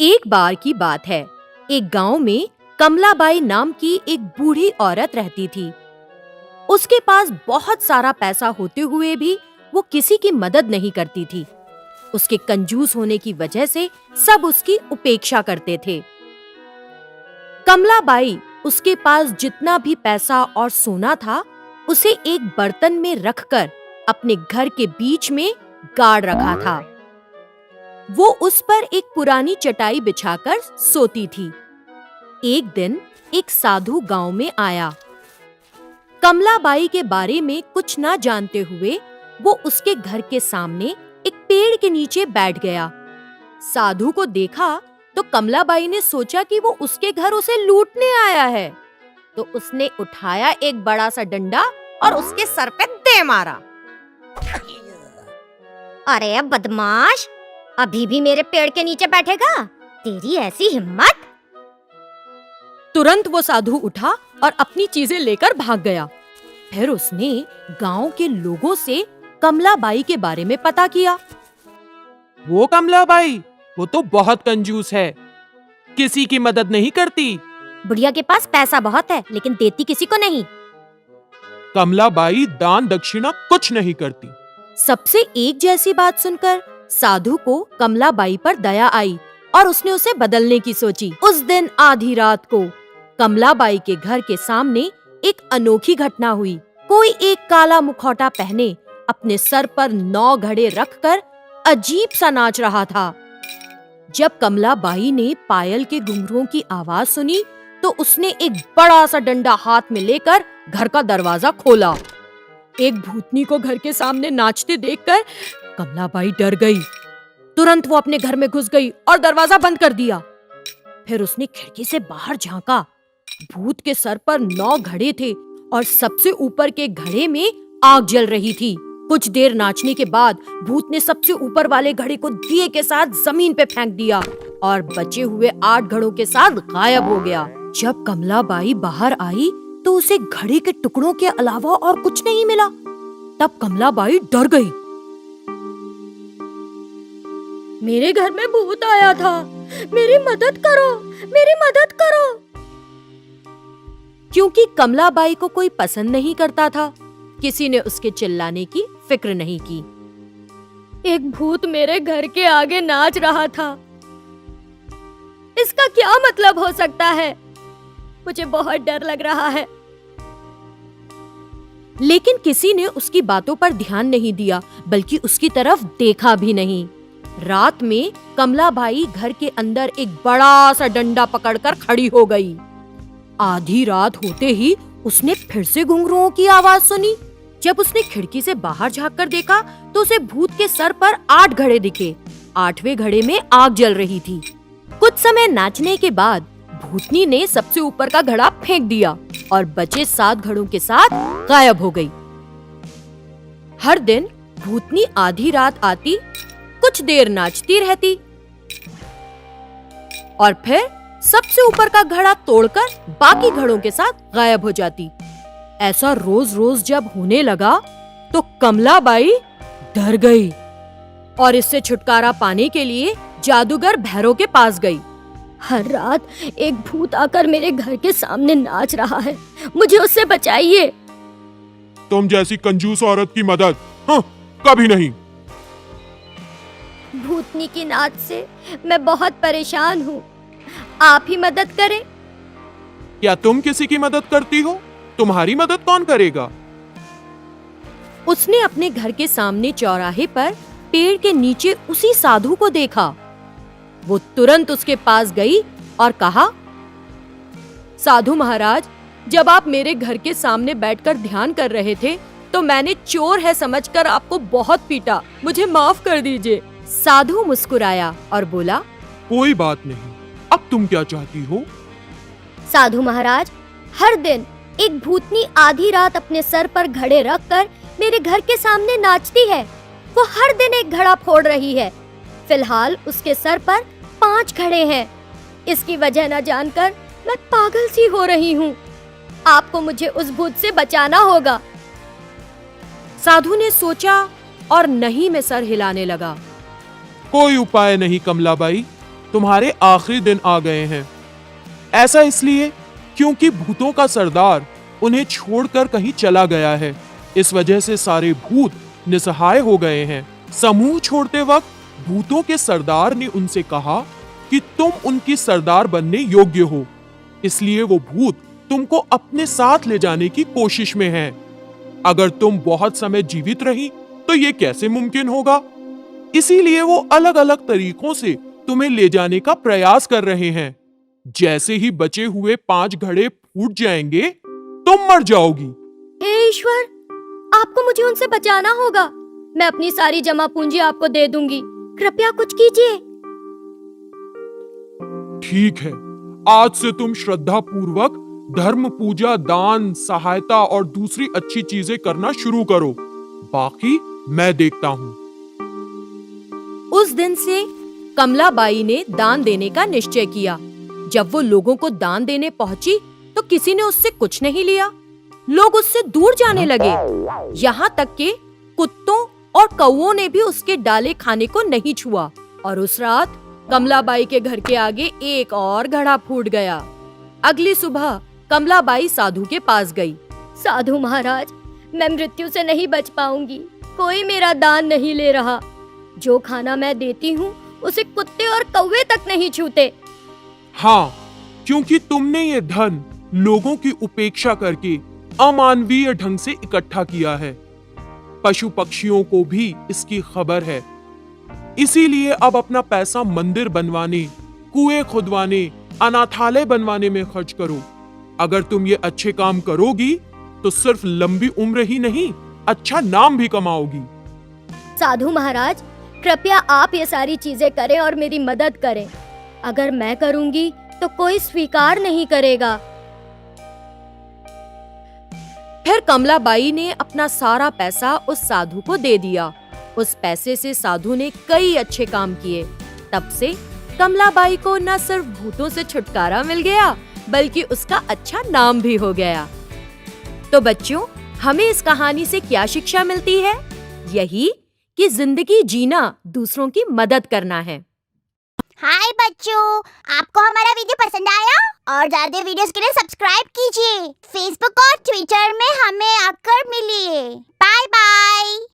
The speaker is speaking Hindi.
एक बार की बात है। एक गांव में कमलाबाई नाम की एक बूढ़ी औरत रहती थी। उसके पास बहुत सारा पैसा होते हुए भी वो किसी की मदद नहीं करती थी। उसके कंजूस होने की वजह से सब उसकी उपेक्षा करते थे। कमलाबाई उसके पास जितना भी पैसा और सोना था, उसे एक बर्तन में रखकर अपने घर के बीच में गाड़ रखा था। वो उस पर एक पुरानी चटाई बिछाकर सोती थी। एक दिन एक साधु गांव में आया। कमलाबाई के बारे में कुछ ना जानते हुए वो उसके घर के सामने एक पेड़ के नीचे बैठ गया। साधु को देखा तो कमलाबाई ने सोचा कि वो उसके घर उसे लूटने आया है, तो उसने उठाया एक बड़ा सा डंडा और उसके सर पे दे मारा। अरे बदमाश, अभी भी मेरे पेड़ के नीचे बैठेगा? तेरी ऐसी हिम्मत! तुरंत वो साधु उठा और अपनी चीजें लेकर भाग गया। फिर उसने गांव के लोगों से कमलाबाई के बारे में पता किया। वो कमलाबाई, वो तो बहुत कंजूस है, किसी की मदद नहीं करती। बुढ़िया के पास पैसा बहुत है, लेकिन देती किसी को नहीं। कमलाबाई दान दक्षिणा कुछ नहीं करती। सबसे एक जैसी बात सुनकर साधु को कमलाबाई पर दया आई और उसने उसे बदलने की सोची। उस दिन आधी रात को कमलाबाई के घर के सामने एक अनोखी घटना हुई। कोई एक काला मुखौटा पहने अपने सर पर 9 घड़े रखकर अजीब सा नाच रहा था। जब कमलाबाई ने पायल के घुंघरुओं की आवाज सुनी तो उसने एक बड़ा सा डंडा हाथ में लेकर घर का दरवाजा खोला। एक भूतनी को घर के सामने नाचते देखकर कमलाबाई डर गई। तुरंत वो अपने घर में घुस गई और दरवाजा बंद कर दिया। फिर उसने खिड़की से बाहर झांका। भूत के सर पर 9 घड़े थे और सबसे ऊपर के घड़े में आग जल रही थी। कुछ देर नाचने के बाद भूत ने सबसे ऊपर वाले घड़े को दिए के साथ जमीन पे फेंक दिया और बचे हुए 8 घड़ों के साथ गायब हो गया। जब कमलाबाई बाहर आई तो उसे घड़े के टुकड़ों के अलावा और कुछ नहीं मिला। तब कमलाबाई डर गई। मेरे घर में भूत आया था, मेरी मदद करो, मेरी मदद करो। क्योंकि कमलाबाई को कोई पसंद नहीं करता था, किसी ने उसके चिल्लाने की फिक्र नहीं की। एक भूत मेरे घर के आगे नाच रहा था, इसका क्या मतलब हो सकता है? मुझे बहुत डर लग रहा है। लेकिन किसी ने उसकी बातों पर ध्यान नहीं दिया, बल्कि उसकी तरफ देखा भी नहीं। रात में कमलाबाई घर के अंदर एक बड़ा सा डंडा पकड़कर खड़ी हो गई। आधी रात होते ही उसने फिर से घुंघरुओं की आवाज सुनी। जब उसने खिड़की से बाहर झांककर देखा तो उसे भूत के सर पर 8 घड़े दिखे। 8वें घड़े में आग जल रही थी। कुछ समय नाचने के बाद भूतनी ने सबसे ऊपर का घड़ा फेंक दिया और बचे 7 घड़ों के साथ गायब हो गई। हर दिन भूतनी आधी रात आती, कुछ देर नाचती रहती और फिर सबसे ऊपर का घड़ा तोड़कर बाकी घड़ों के साथ गायब हो जाती। ऐसा रोज रोज जब होने लगा तो कमलाबाई डर गई और इससे छुटकारा पाने के लिए जादूगर भैरव के पास गई। हर रात एक भूत आकर मेरे घर के सामने नाच रहा है, मुझे उससे बचाइए। तुम जैसी कंजूस औरत की मदद कभी नहीं। भूतनी की नाच से मैं बहुत परेशान हूँ, आप ही मदद करें। क्या तुम किसी की मदद करती हो? तुम्हारी मदद कौन करेगा? उसने अपने घर के सामने चौराहे पर पेड़ के नीचे उसी साधु को देखा। वो तुरंत उसके पास गई और कहा, साधु महाराज, जब आप मेरे घर के सामने बैठकर ध्यान कर रहे थे तो मैंने चोर है समझकर आपको बहुत पीटा, मुझे माफ कर दीजिए। साधु मुस्कुराया और बोला, कोई बात नहीं, अब तुम क्या चाहती हो? साधु महाराज, हर दिन एक भूतनी आधी रात अपने सर पर घड़े रखकर मेरे घर के सामने नाचती है। वो हर दिन एक घड़ा फोड़ रही है। फिलहाल उसके सर पर 5 घड़े हैं। इसकी वजह न जानकर मैं पागल सी हो रही हूँ। आपको मुझे उस भूत से बचाना होगा। साधु ने सोचा और नहीं में सर हिलाने लगा। कोई उपाय नहीं कमलाबाई, तुम्हारे आखिरी दिन आ गए हैं। ऐसा इसलिए क्योंकि भूतों का सरदार उन्हें छोड़कर कहीं चला गया है। इस वजह से सारे भूत निसहाय हो गए हैं। समूह छोड़ते वक्त भूतों के सरदार ने उनसे कहा कि तुम उनकी सरदार बनने योग्य हो, इसलिए वो भूत तुमको अपने साथ ले जाने की कोशिश में हैं। अगर तुम बहुत समय जीवित रही तो ये कैसे मुमकिन होगा? इसीलिए वो अलग अलग तरीकों से तुम्हें ले जाने का प्रयास कर रहे हैं। जैसे ही बचे हुए 5 घड़े फूट जाएंगे, तुम मर जाओगी। हे ईश्वर, आपको मुझे उनसे बचाना होगा। मैं अपनी सारी जमा पूंजी आपको दे दूंगी, कृपया कुछ कीजिए। ठीक है, आज से तुम श्रद्धा पूर्वक धर्म, पूजा, दान, सहायता और दूसरी अच्छी चीजें करना शुरू करो। बाकी मैं देखता हूँ। उस दिन से कमलाबाई ने दान देने का निश्चय किया। जब वो लोगों को दान देने पहुंची तो किसी ने उससे कुछ नहीं लिया। लोग उससे दूर जाने लगे। यहाँ तक कि कुत्तों और कौओं ने भी उसके डाले खाने को नहीं छुआ। और उस रात कमलाबाई के घर के आगे एक और घड़ा फूट गया। अगली सुबह कमलाबाई साधु के पास गई। साधु महाराज, मैं मृत्यु से नहीं बच पाऊंगी। कोई मेरा दान नहीं ले रहा। जो खाना मैं देती हूँ उसे कुत्ते और कौवे तक नहीं छूते। हाँ, क्योंकि तुमने ये धन लोगों की उपेक्षा करके अमानवीय ढंग से इकट्ठा किया है। पशु पक्षियों को भी इसकी खबर है। इसीलिए अब अपना पैसा मंदिर बनवाने, कुएं खुदवाने, अनाथालय बनवाने में खर्च करो। अगर तुम ये अच्छे काम करोगी तो सिर्फ लंबी उम्र ही नहीं, अच्छा नाम भी कमाओगी। साधु महाराज, कृपया आप ये सारी चीजें करें और मेरी मदद करें। अगर मैं करूंगी तो कोई स्वीकार नहीं करेगा। फिर कमलाबाई ने अपना सारा पैसा उस साधु को दे दिया। उस पैसे से साधु ने कई अच्छे काम किए। तब से कमलाबाई को न सिर्फ भूतों से छुटकारा मिल गया, बल्कि उसका अच्छा नाम भी हो गया। तो बच्चों, हमें इस कहानी से क्या शिक्षा मिलती है? यही कि जिंदगी जीना दूसरों की मदद करना है। हाय बच्चों, आपको हमारा वीडियो पसंद आया? और ज्यादा वीडियोस के लिए सब्सक्राइब कीजिए। फेसबुक और ट्विटर में हमें आकर मिलिए। Bye bye.